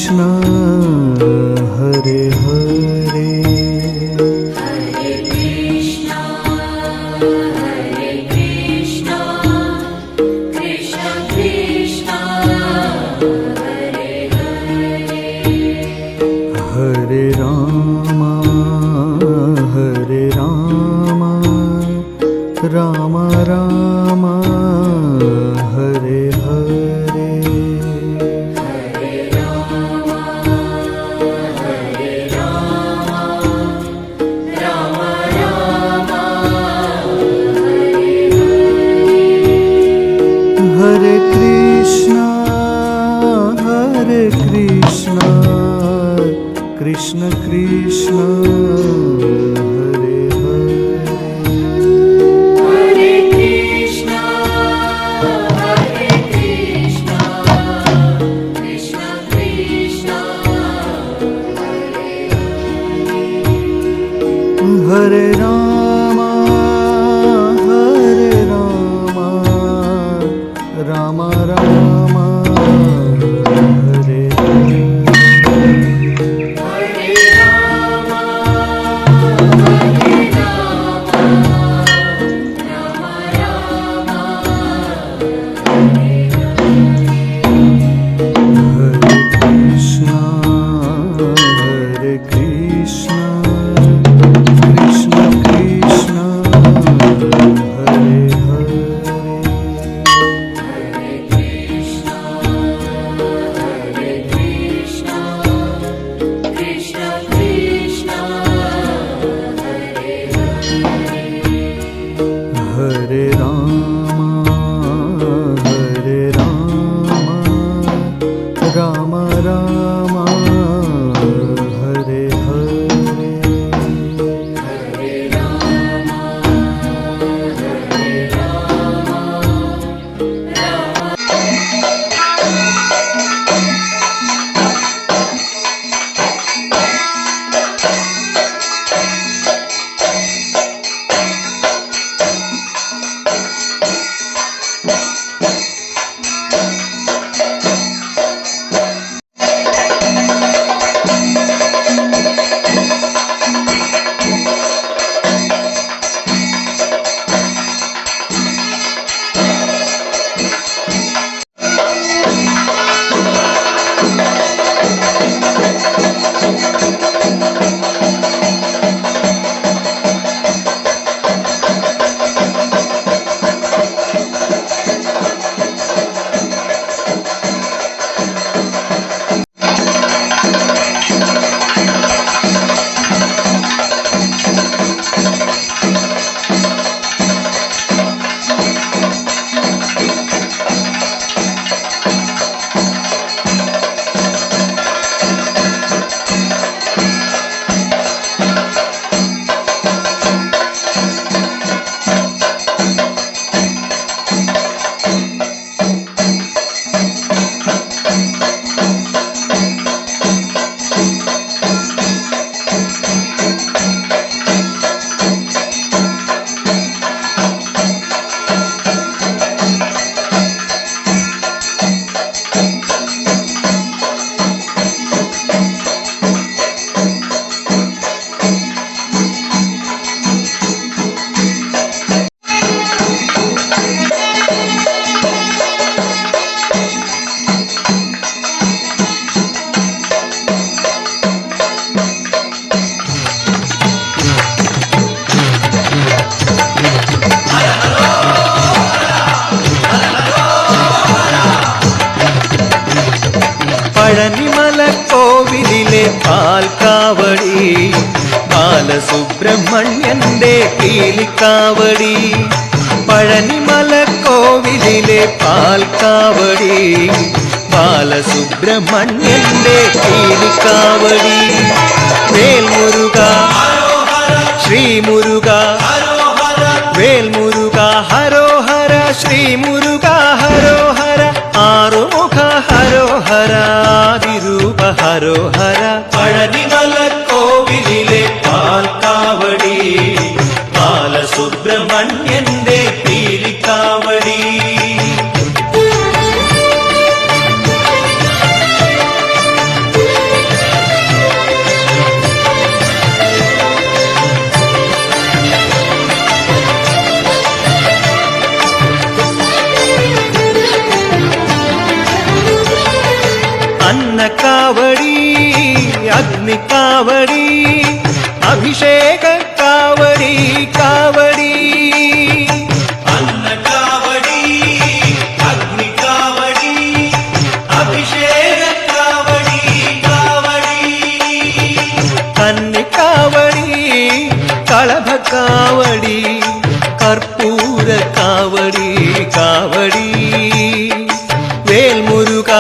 कृष्ण हरे हरे राम राम हरे हरे हरे राम हरे राम राम राम हरे हरे हरे कृष्ण कृष्ण कृष्ण हरे राम राम राम हरे हरे राम राम राम हरे कृष्ण राम राम हरे हरे हरे राम പഴനിമലക്കോവിലിലെ പാൽക്കാവടി ബാലസുബ്രഹ്മണ്യന്റെ പീലിക്കാവടി പഴനിമലക്കോവിലിലെ പാൽക്കാവടി ബാലസുബ്രഹ്മണ്യന്റെ പീലിക്കാവടി വേൽമുരുക ശ്രീമുരുക വേൽമുരുക ഹരോ ഹര ശ്രീമുരുക ഹരോ ഹര ആറുമുഖ ഹരോ ഹര ആദിരൂപ ഹരോ ഹര പഴനിമലക്കോവിലിലെ പാൽക്കാവടി ബാലസുബ്രഹ്മണ്യന്റെ പീലിക്കാവടി കാവടി അഗ്നിക്കാവടി അഭിഷേക കാവടി കാവടി അന്നകാവടി അഗ്നിക്കാവടി അഭിഷേക കാവടി കാവടി കന്നിക്കാവടി കളഭക്കാവടി കർപ്പൂര കാവടി കാവടി വേൽമുരുക